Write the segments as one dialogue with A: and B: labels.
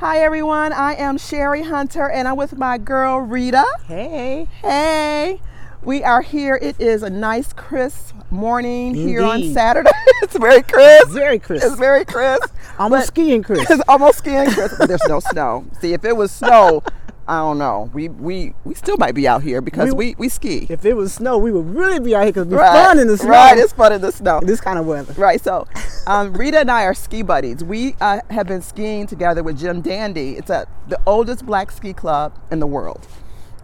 A: Hi everyone, I am Sherry Hunter and I'm with my girl Rita.
B: Hey.
A: Hey. We are here. It is a nice crisp morning here on
B: Indeed.
A: Saturday. It's very crisp.
B: Very crisp.
A: It's very crisp.
B: Almost skiing crisp.
A: It's almost skiing crisp, but there's no snow. See, if it was snow, I don't know. We still might be out here because we ski.
B: If it was snow, we would really be out here because it'd be
A: Right.
B: fun in the snow.
A: Right, it's fun in the snow.
B: This kind of weather.
A: Right, so Rita and I are ski buddies. We have been skiing together with Jim Dandy. It's the oldest black ski club in the world.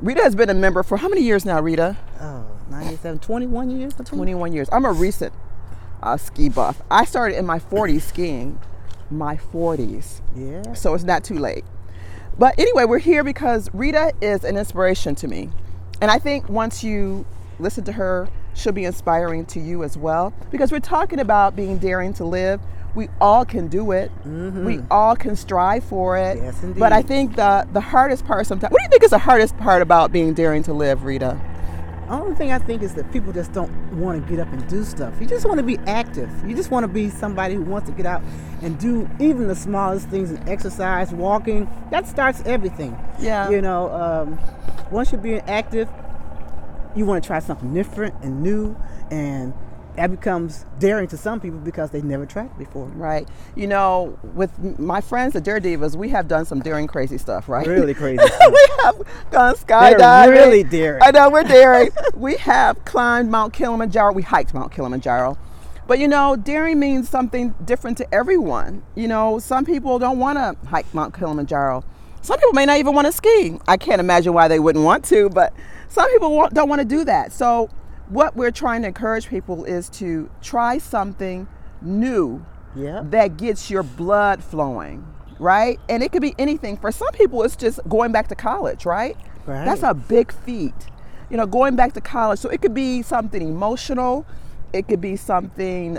A: Rita has been a member for how many years now, Rita?
B: Oh, 97, 21 years?
A: 21 years. I'm a recent ski buff. I started in my 40s skiing. My 40s.
B: Yeah.
A: So it's not too late. But anyway, we're here because Rita is an inspiration to me. And I think once you listen to her, she'll be inspiring to you as well. Because we're talking about being daring to live. We all can do it. Mm-hmm. We all can strive for it.
B: Yes, indeed.
A: But I think the hardest part sometimes, what do you think is the hardest part about being daring to live, Rita?
B: The only thing I think is that people just don't want to get up and do stuff. You just want to be active. You just want to be somebody who wants to get out and do even the smallest things, and exercise, walking. That starts everything.
A: Yeah.
B: You know, once you're being active, you want to try something different and new, and that becomes daring to some people because they never tried it before.
A: Right. You know, with my friends, the Dare Divas, we have done some daring, crazy stuff, right?
B: Really crazy stuff.
A: We have gone skydiving.
B: They're really daring.
A: I know, we're daring. We have climbed Mount Kilimanjaro. We hiked Mount Kilimanjaro. But you know, daring means something different to everyone. You know, some people don't want to hike Mount Kilimanjaro. Some people may not even want to ski. I can't imagine why they wouldn't want to, but some people don't want to do that. So what we're trying to encourage people is to try something new that gets your blood flowing, right? And it could be anything. For some people, it's just going back to college, right?
B: Right.
A: That's a big feat, you know, going back to college. So it could be something emotional. It could be something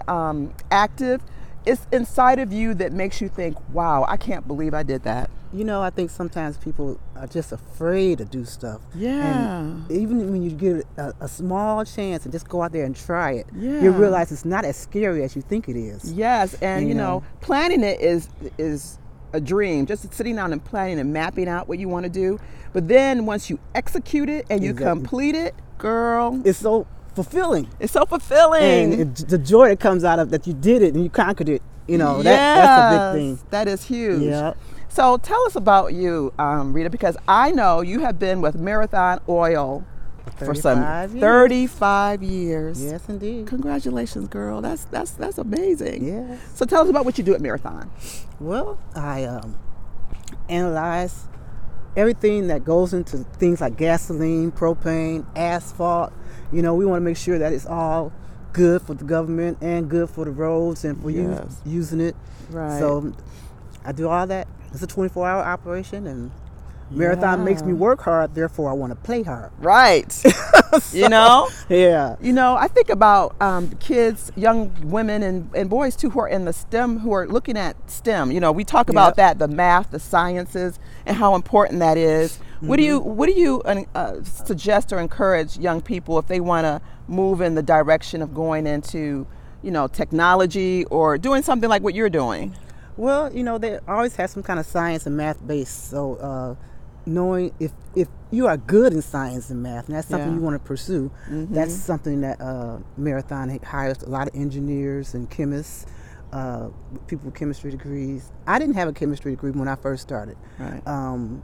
A: active. It's inside of you that makes you think, wow, I can't believe I did that.
B: You know, I think sometimes people are just afraid to do stuff.
A: Yeah.
B: And even when you get a small chance and just go out there and try it,
A: Yeah.
B: you realize it's not as scary as you think it is.
A: Yes, and you know,
B: know,
A: planning it is a dream. Just sitting down and planning and mapping out what you want to do. But then once you execute it and you complete it, girl,
B: It's so fulfilling.
A: it's so fulfilling.
B: And the joy that comes out of that you did it and you conquered it, you know, that's a big thing.
A: That is huge.
B: Yeah.
A: So tell us about you, Rita, because I know you have been with Marathon Oil for some 35 years.
B: Yes, indeed.
A: Congratulations, girl. That's amazing.
B: Yes.
A: So tell us about what you do at Marathon.
B: Well, I analyze everything that goes into things like gasoline, propane, asphalt. You know, we want to make sure that it's all good for the government and good for the roads and for you using it.
A: Right.
B: So I do all that. It's a 24-hour operation, and Marathon makes me work hard, therefore I want to play hard.
A: Right. You know?
B: Yeah.
A: You know, I think about kids, young women and boys too who are in the STEM, who are looking at STEM. You know, we talk about that, the math, the sciences, and how important that is. Mm-hmm. What do you suggest or encourage young people if they want to move in the direction of going into, you know, technology or doing something like what you're doing?
B: Well, you know, they always have some kind of science and math base. So knowing if you are good in science and math, and that's something you want to pursue, that's something that Marathon hires a lot of engineers and chemists, people with chemistry degrees. I didn't have a chemistry degree when I first started.
A: Right.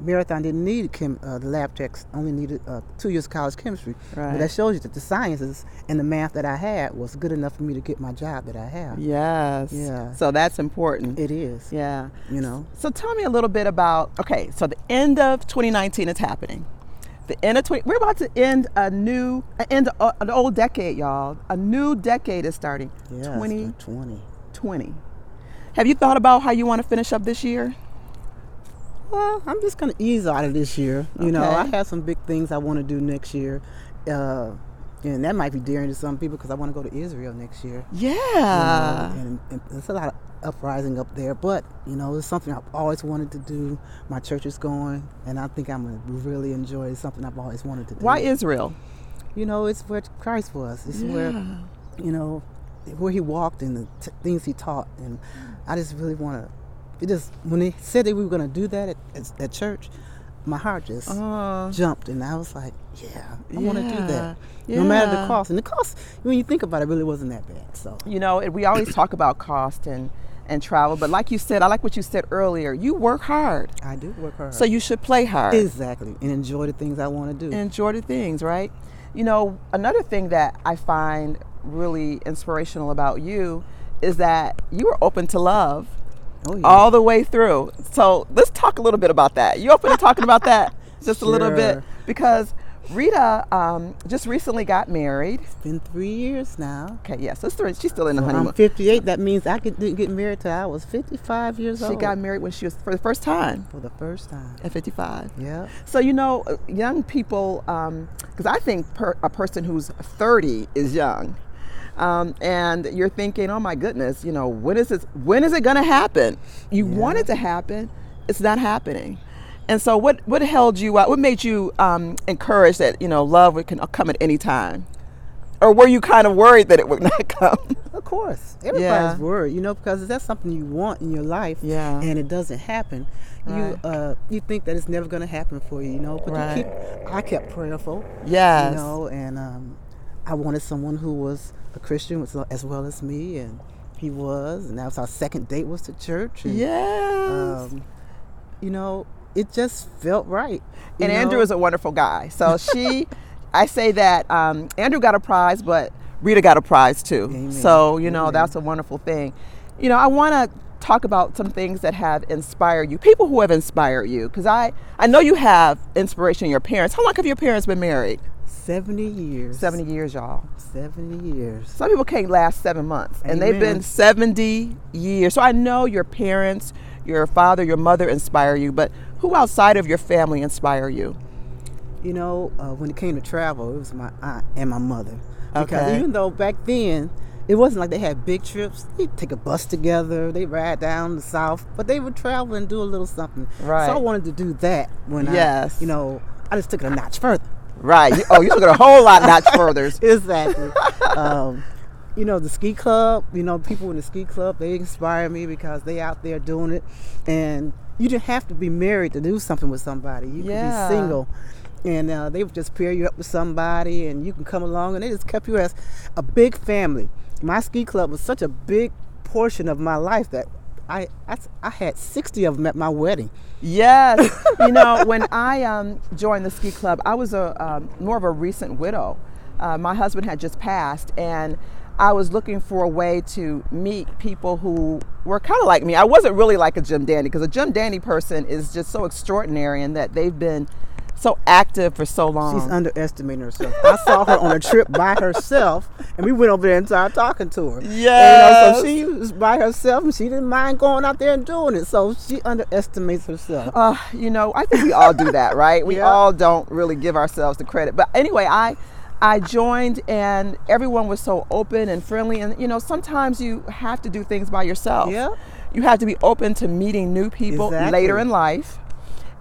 B: Marathon didn't need the lab techs only needed 2 years of college chemistry.
A: Right.
B: But that shows you that the sciences and the math that I had was good enough for me to get my job that I have.
A: Yes.
B: Yeah.
A: So that's important.
B: It is.
A: Yeah.
B: You know.
A: So tell me a little bit about, okay, so the end of 2019 is happening. The end of we're about to end an old decade, y'all. A new decade is starting.
B: Yeah.
A: 2020. Have you thought about how you want to finish up this year?
B: Well, I'm just going to ease out of this year. You know, I have some big things I want to do next year. And that might be daring to some people because I want to go to Israel next year.
A: Yeah.
B: You know, and there's a lot of uprising up there. But, you know, it's something I've always wanted to do. My church is going, and I think I'm going to really enjoy it. It's something I've always wanted to do.
A: Why Israel?
B: You know, it's where Christ was. It's where, you know, where he walked and the things he taught. And I just really want to it just, when they said that we were going to do that at church, my heart just jumped, and I was like, yeah, I want to do that. No matter the cost. And the cost, when you think about it, really wasn't that bad. So,
A: you know, we always talk about cost and travel, but like you said, I like what you said earlier, you work hard.
B: I do work hard.
A: So you should play hard.
B: Exactly. And enjoy the things I want to do.
A: Enjoy the things, right? You know, another thing that I find really inspirational about you is that you are open to love. Oh, yeah. All the way through. So let's talk a little bit about that. You open to talking about that just a little bit? Because Rita just recently got married.
B: It's been 3 years now.
A: Okay, yes, she's still in the honeymoon.
B: I'm 58. That means I didn't get married till I was 55 years old.
A: She got married when she was, for the first time.
B: For the first time.
A: At 55.
B: Yeah.
A: So, you know, young people, because I think a person who's 30 is young. And you're thinking, oh my goodness, you know, when is it going to happen? You want it to happen. It's not happening. And so what held you out? What made you encouraged that, you know, love can come at any time? Or were you kind of worried that it would not come?
B: Of course. Everybody's worried, you know, because if that's something you want in your life and it doesn't happen, you think that it's never going to happen for you, you know. But I kept prayerful.
A: Yes.
B: You know, and I wanted someone who was a Christian as well as me, and he was, and that was our second date, was to church. And, you know, it just felt right.
A: And Andrew is a wonderful guy. So I say that Andrew got a prize, but Rita got a prize too. Amen. So, you know, that's a wonderful thing. You know, I want to talk about some things that have inspired you, people who have inspired you, because I know you have inspiration in your parents. How long have your parents been married?
B: 70 years.
A: 70 years, y'all.
B: 70 years.
A: Some people can't last 7 months.
B: Amen.
A: And they've been 70 years. So I know your parents, your father, your mother inspire you, but who outside of your family inspire you?
B: You know, when it came to travel, it was my aunt and my mother. Because even though back then, it wasn't like they had big trips. They'd take a bus together, they'd ride down the south, but they would travel and do a little something. Right. So I wanted to do that when I just took it a notch further.
A: Right. You took it a whole lot notch further.
B: Exactly. You know, the ski club, you know, people in the ski club, they inspire me because they out there doing it. And you didn't have to be married to do something with somebody. You could be single. And they would just pair you up with somebody, and you can come along, and they just kept you as a big family. My ski club was such a big portion of my life that I had 60 of them at my wedding.
A: Yes. You know, when I joined the ski club, I was more of a recent widow. My husband had just passed, and I was looking for a way to meet people who were kind of like me. I wasn't really like a Jim Dandy, because a Jim Dandy person is just so extraordinary in that they've been so active for so long.
B: She's underestimating herself. I saw her on a trip by herself, and we went over there and started talking to her.
A: Yes.
B: So she was by herself, and she didn't mind going out there and doing it. So she underestimates herself.
A: You know, I think we all do that, right? We all don't really give ourselves the credit. But anyway, I joined, and everyone was so open and friendly. And, you know, sometimes you have to do things by yourself.
B: Yeah.
A: You have to be open to meeting new people later in life.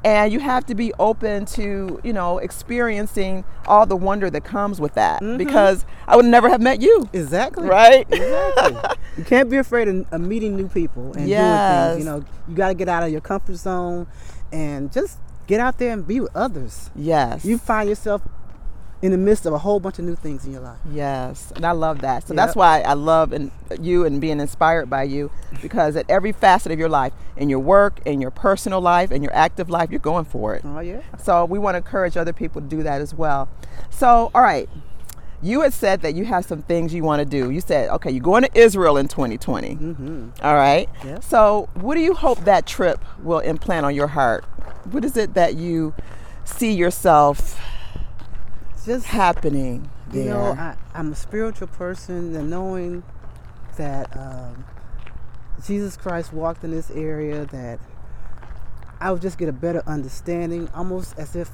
A: And you have to be open to, you know, experiencing all the wonder that comes with that. Because I would never have met you.
B: Exactly.
A: Right?
B: Exactly. You can't be afraid of meeting new people and doing things. You know, you got to get out of your comfort zone and just get out there and be with others.
A: Yes.
B: You find yourself in the midst of a whole bunch of new things in your life.
A: Yes, and I love that. So that's why I love you and being inspired by you, because at every facet of your life, in your work, in your personal life, in your active life, you're going for it.
B: Oh, yeah.
A: So we want to encourage other people to do that as well. So, all right, you had said that you have some things you want to do. You said, okay, you're going to Israel in 2020. All right.
B: Yeah.
A: So what do you hope that trip will implant on your heart? What is it that you see yourself just happening there?
B: You know, I'm a spiritual person, and knowing that Jesus Christ walked in this area, that I would just get a better understanding, almost as if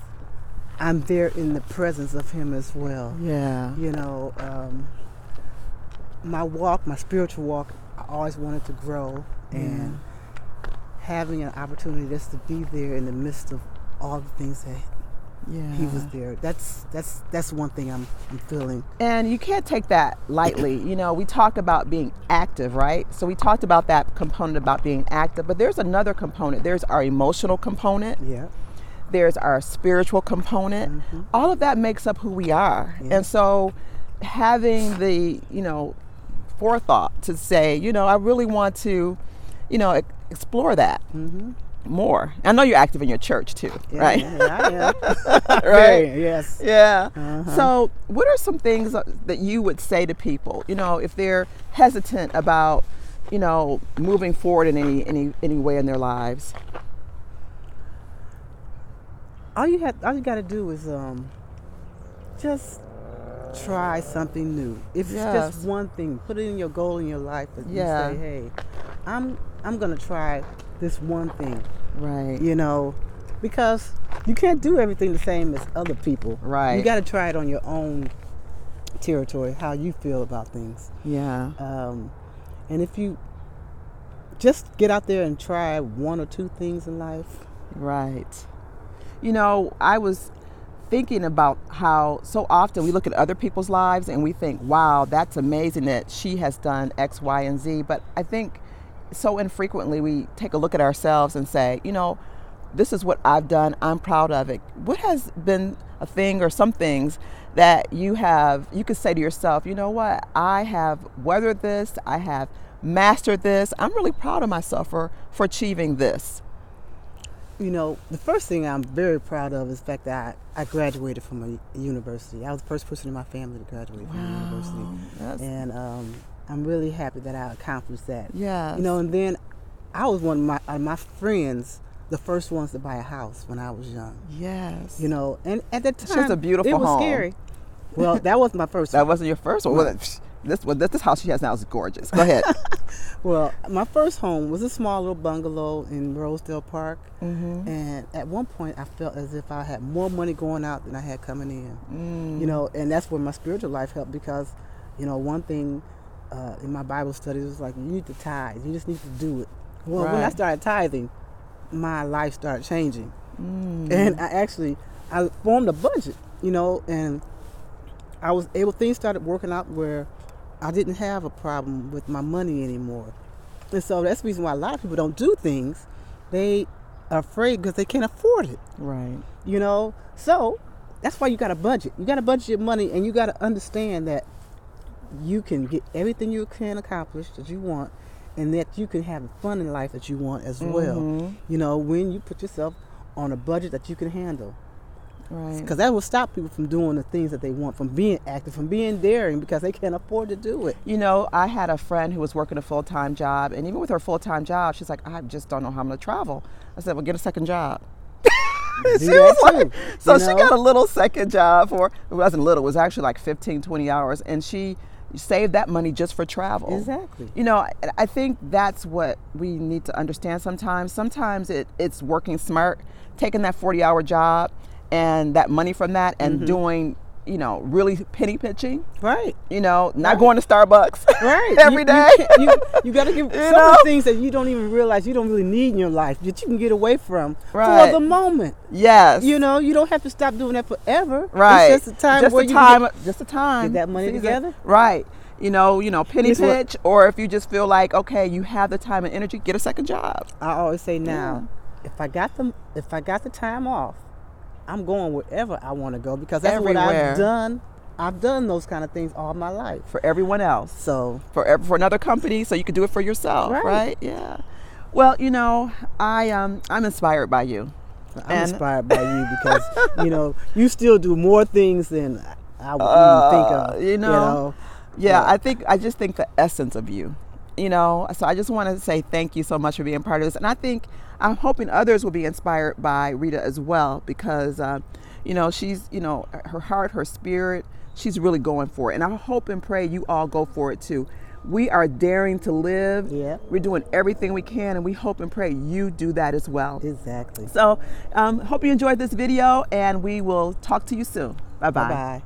B: I'm there in the presence of him as well.
A: Yeah.
B: You know, my spiritual walk, I always wanted to grow, and having an opportunity just to be there in the midst of all the things that he was there. That's one thing I'm feeling.
A: And you can't take that lightly. You know, we talk about being active, right? So we talked about that component about being active, but there's another component. There's our emotional component.
B: Yeah.
A: There's our spiritual component. All of that makes up who we are.
B: Yeah.
A: And so having the, forethought to say, I really want to, explore that more. I know you're active in your church too, right?
B: Yeah, I am.
A: Right?
B: Very, yes.
A: Yeah. So what are some things that you would say to people, if they're hesitant about, moving forward in any way in their lives?
B: All you got to do is just try something new. If it's just one thing, put it in your goal in your life that you say, hey, I'm gonna try this one thing.
A: Right.
B: Because you can't do everything the same as other people.
A: Right.
B: You got to try it on your own territory, how you feel about things.
A: Yeah.
B: And if you just get out there and try one or two things in life.
A: Right. I was thinking about how so often we look at other people's lives and we think, wow, that's amazing that she has done X, Y, and Z. But I think so infrequently we take a look at ourselves and say, this is what I've done. I'm proud of it. What has been a thing or some things that you could say to yourself, you know what, I have weathered this. I have mastered this. I'm really proud of myself for achieving this.
B: The first thing I'm very proud of is the fact that I graduated from a university. I was the first person in my family to graduate from a university. And I'm really happy that I accomplished that.
A: Yeah.
B: And then I was one of my friends, the first ones to buy a house when I was young.
A: Yes.
B: And at that time,
A: it's just a beautiful
B: it was
A: home.
B: Scary. Well, that wasn't my first one.
A: That wasn't your first one?
B: No.
A: This house she has now is gorgeous. Go ahead.
B: Well, my first home was a small little bungalow in Rosedale Park. And at one point I felt as if I had more money going out than I had coming in. And that's where my spiritual life helped because, one thing in my Bible studies was like, you need to tithe. You just need to do it. Well, when I started tithing, my life started changing. And I formed a budget, and I was able, things started working out where I didn't have a problem with my money anymore. And so that's the reason why a lot of people don't do things. They are afraid because they can't afford it.
A: Right.
B: So that's why you got to budget. You got to budget your money, and you got to understand that you can get everything you can accomplish that you want, and that you can have the fun in life that you want as well. When you put yourself on a budget that you can handle.
A: Right.
B: Because that will stop people from doing the things that they want, from being active, from being daring, because they can't afford to do it.
A: I had a friend who was working a full-time job, and even with her full-time job, she's like, I just don't know how I'm going to travel. I said, well, get a second job. She got a little second job it wasn't little, it was actually like 15, 20 hours, and she saved that money just for travel.
B: Exactly.
A: I think that's what we need to understand sometimes. Sometimes it's working smart, taking that 40-hour job and that money from that and doing, really penny pitching.
B: Right.
A: Not going to Starbucks every day.
B: You got to give some of the things that you don't even realize you don't really need in your life that you can get away from for the moment.
A: Yes.
B: You don't have to stop doing that forever.
A: Right.
B: It's just a time
A: just a time.
B: Get that money together.
A: Right. Penny pitch, or if you just feel like, okay, you have the time and energy, get a second job.
B: I always say now, if I got the time off, I'm going wherever I want to go because that's what I've done. I've done those kind of things all my life.
A: For everyone else.
B: So
A: for another company, so you could do it for yourself, right? Yeah. Well, I'm inspired by you.
B: I'm inspired by you because, you still do more things than I would even think of.
A: Yeah, I just think the essence of you. So I just want to say thank you so much for being part of this. And I'm hoping others will be inspired by Rita as well because, she's, her heart, her spirit, she's really going for it. And I hope and pray you all go for it too. We are daring to live.
B: Yeah.
A: We're doing everything we can, and we hope and pray you do that as well.
B: Exactly.
A: So hope you enjoyed this video, and we will talk to you soon. Bye-bye.
B: Bye-bye.